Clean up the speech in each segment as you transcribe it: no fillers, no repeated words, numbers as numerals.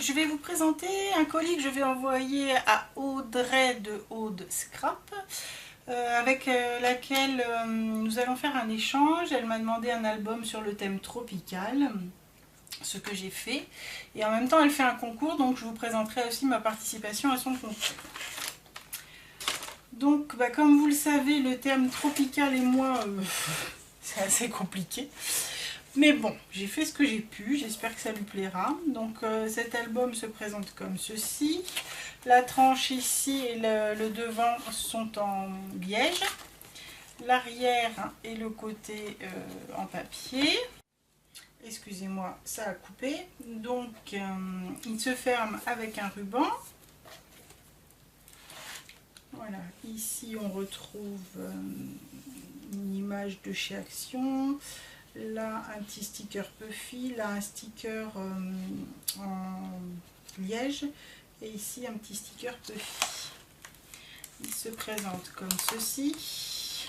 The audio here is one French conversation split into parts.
je vais vous présenter un colis que je vais envoyer à Audrey de Aude Scrap, avec laquelle nous allons faire un échange. Elle m'a demandé un album sur le thème tropical, ce que j'ai fait. Et en même temps, elle fait un concours, donc je vous présenterai aussi ma participation à son concours. Donc, comme vous le savez, le thème tropical et moi, c'est assez compliqué. Mais bon, j'ai fait ce que j'ai pu, j'espère que ça lui plaira. Donc cet album se présente comme ceci. La tranche ici et le devant sont en liège. L'arrière et le côté en papier. Excusez-moi, ça a coupé. Donc il se ferme avec un ruban. Voilà, ici on retrouve une image de chez Action. Là, un petit sticker Puffy, là un sticker en liège, et ici un petit sticker Puffy. Il se présente comme ceci.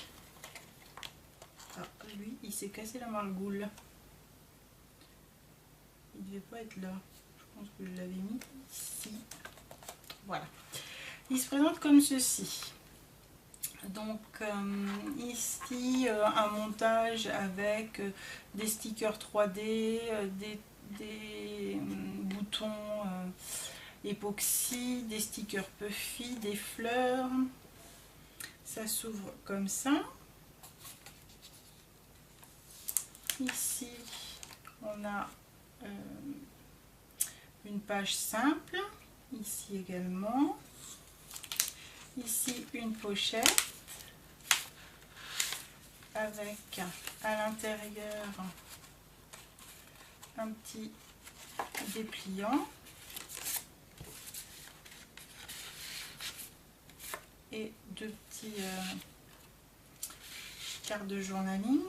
Ah, lui, il s'est cassé la margoule. Il ne devait pas être là. Je pense que je l'avais mis ici. Voilà. Il se présente comme ceci. Donc ici un montage avec des stickers 3D, des boutons époxy, des stickers Puffy, des fleurs. Ça s'ouvre comme ça. Ici on a une page simple, ici également. Ici une pochette avec à l'intérieur un petit dépliant et deux petits cartes de journaling.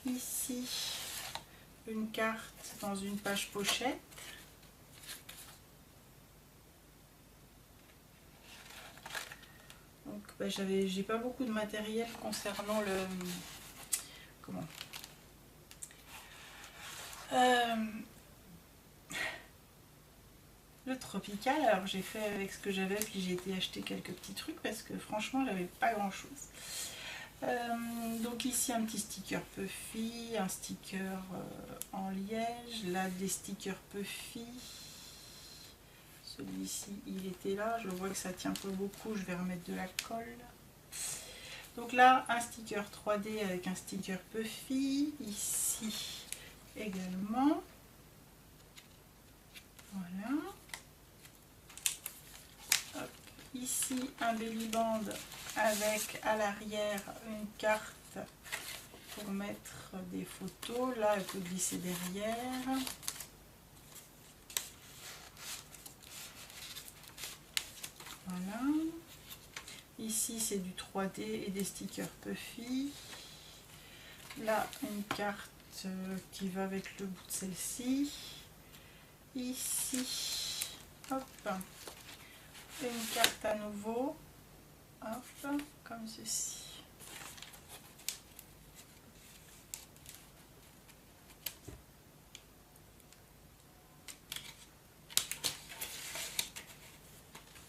Ici une carte dans une page pochette. Donc j'ai pas beaucoup de matériel concernant le tropical. Alors j'ai fait avec ce que j'avais, puis j'ai été acheter quelques petits trucs parce que franchement j'avais pas grand chose. Donc ici un petit sticker Puffy, un sticker en liège, là des stickers Puffy. Celui-ci il était là, je vois que ça tient pas beaucoup, je vais remettre de la colle. Donc là un sticker 3D avec un sticker Puffy, ici également. Voilà. Hop. Ici un belly band avec à l'arrière une carte pour mettre des photos. Là elle peut glisser derrière. Voilà. Ici c'est du 3D et des stickers Puffy. Là une carte qui va avec le bout de celle-ci. Ici, hop, une carte à nouveau, hop, comme ceci.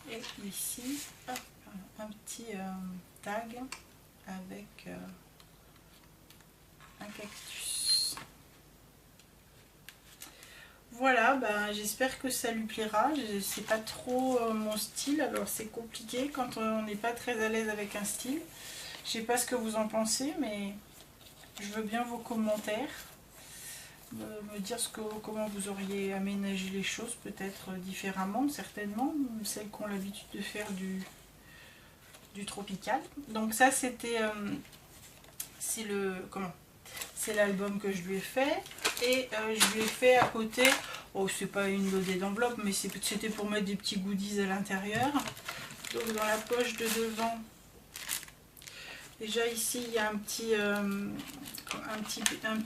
Et ici, hop, un petit tag avec un cactus. Voilà, j'espère que ça lui plaira. C'est pas trop mon style, alors c'est compliqué quand on n'est pas très à l'aise avec un style. Je sais pas ce que vous en pensez, mais je veux bien vos commentaires. Me dire comment vous auriez aménagé les choses, peut-être différemment, certainement, celles qui ont l'habitude de faire du tropical. Donc ça c'était c'est l'album que je lui ai fait, et je lui ai fait à côté, oh c'est pas une loadée d'enveloppe, mais c'était pour mettre des petits goodies à l'intérieur. Donc dans la poche de devant, déjà ici il y a un petit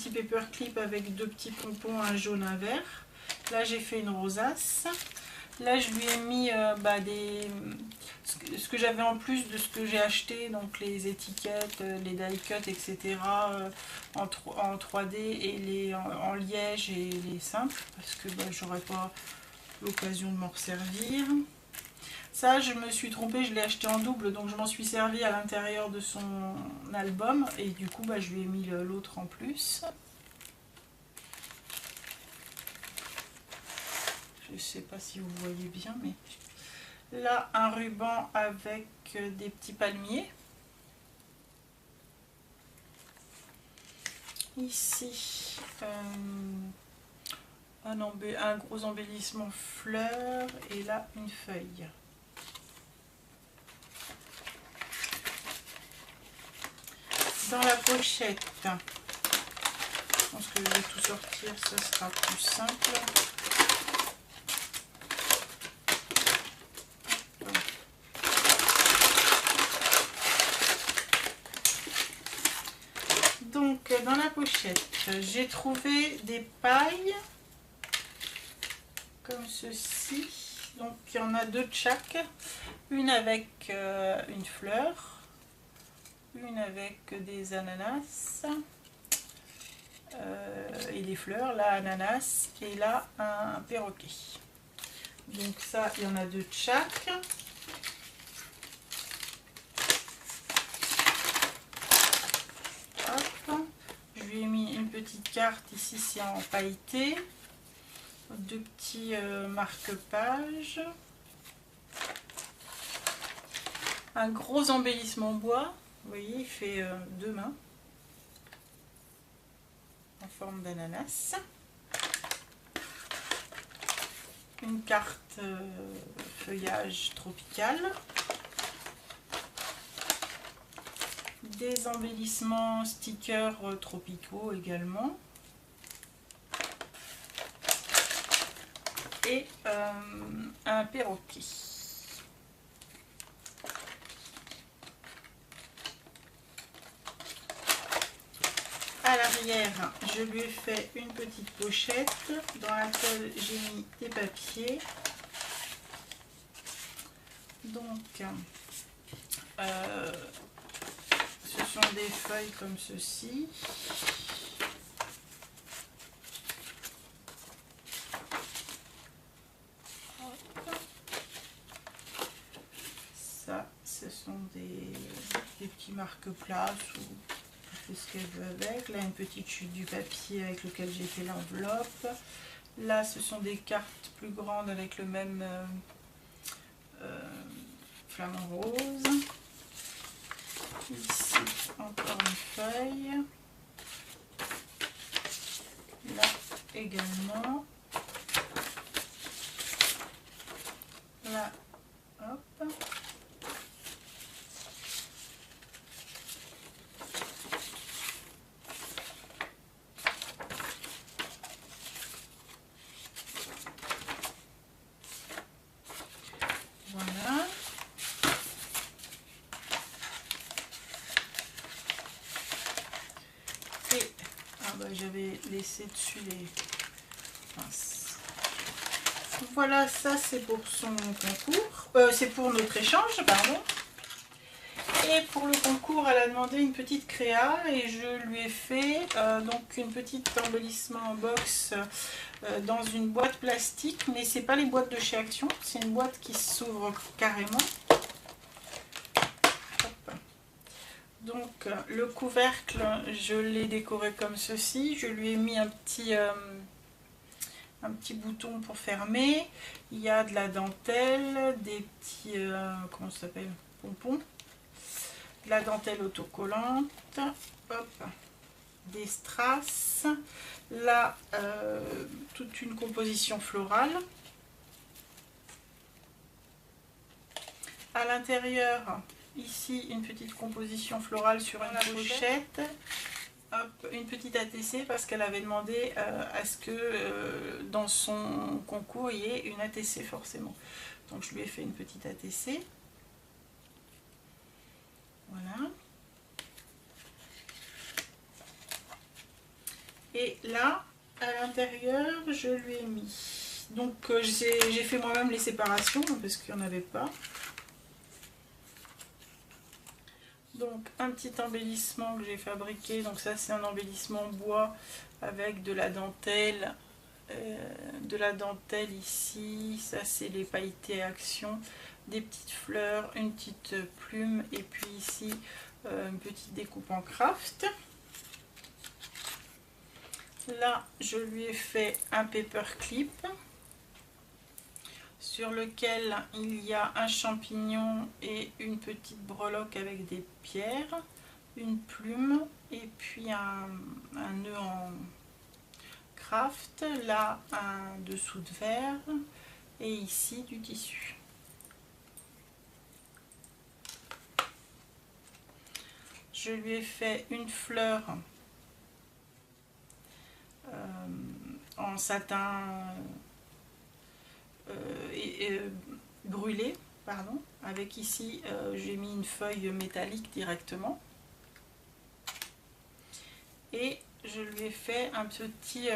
paperclip avec deux petits pompons, un jaune, un vert. Là j'ai fait une rosace. Là je lui ai mis ce que j'avais en plus de ce que j'ai acheté, donc les étiquettes, les die cut, etc. En 3D et en liège et les simples, parce que j'aurais pas l'occasion de m'en resservir. Ça, je me suis trompée, je l'ai acheté en double, donc je m'en suis servi à l'intérieur de son album. Et du coup, bah, je lui ai mis l'autre en plus. Je ne sais pas si vous voyez bien, mais là, un ruban avec des petits palmiers. Ici, un gros embellissement fleurs et là, une feuille. Dans la pochette, je pense que je vais tout sortir, ça sera plus simple. Donc dans la pochette, j'ai trouvé des pailles comme ceci. Donc il y en a deux de chaque, une avec une fleur, une avec des ananas et des fleurs, là ananas et là un perroquet. Donc ça, il y en a deux de chaque. Hop. Je lui ai mis une petite carte, ici c'est en pailleté, deux petits marque-pages, un gros embellissement bois, vous voyez il fait deux mains en forme d'ananas, une carte feuillage tropical, des embellissements stickers tropicaux également, et un perroquet. À l'arrière, je lui ai fait une petite pochette dans laquelle j'ai mis des papiers. Donc, ce sont des feuilles comme ceci. Ça, ce sont des petits marque-places ou ce qu'elle veut avec. Là, une petite chute du papier avec lequel j'ai fait l'enveloppe. Là, ce sont des cartes plus grandes avec le même flamant rose. Ici, encore une feuille. Là également. Là, hop. Voilà. Et j'avais laissé dessus les pinces. Voilà, ça c'est pour son concours. C'est pour notre échange, pardon. Et pour le concours, elle a demandé une petite créa et je lui ai fait donc une petite embellissement en box dans une boîte plastique, mais c'est pas les boîtes de chez Action, c'est une boîte qui s'ouvre carrément. Hop. Donc le couvercle, je l'ai décoré comme ceci. Je lui ai mis un petit bouton pour fermer. Il y a de la dentelle, des petits comment ça s'appelle, pompons, de la dentelle autocollante, hop, des strass, là toute une composition florale. À l'intérieur, ici une petite composition florale sur une pochette. Hop, une petite ATC parce qu'elle avait demandé à ce que dans son concours il y ait une ATC forcément. Donc je lui ai fait une petite ATC. Voilà. Et là, à l'intérieur, je lui ai mis. Donc j'ai fait moi-même les séparations parce qu'il n'y en avait pas. Donc un petit embellissement que j'ai fabriqué. Donc ça c'est un embellissement bois avec de la dentelle de la dentelle ici, ça c'est les pailletés Action, des petites fleurs, une petite plume et puis ici une petite découpe en craft. Là je lui ai fait un paperclip sur lequel il y a un champignon et une petite breloque avec des pierres, une plume et puis un nœud en craft, là un dessous de verre et ici du tissu. Je lui ai fait une fleur en satin brûlé, pardon, avec ici j'ai mis une feuille métallique directement et je lui ai fait un petit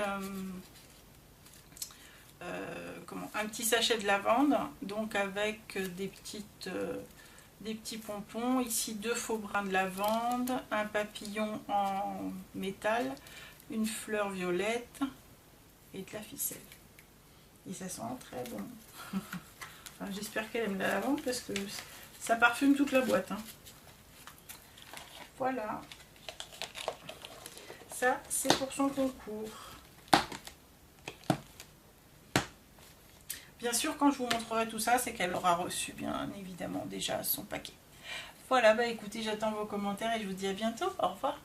un petit sachet de lavande, donc avec des petits pompons, ici 2 faux brins de lavande, un papillon en métal, une fleur violette et de la ficelle. Et ça sent très bon. Enfin, j'espère qu'elle aime la lavande parce que ça parfume toute la boîte. Hein. Voilà. Ça, c'est pour son concours. Bien sûr, quand je vous montrerai tout ça, c'est qu'elle aura reçu bien évidemment déjà son paquet. Voilà, bah écoutez, j'attends vos commentaires et je vous dis à bientôt. Au revoir.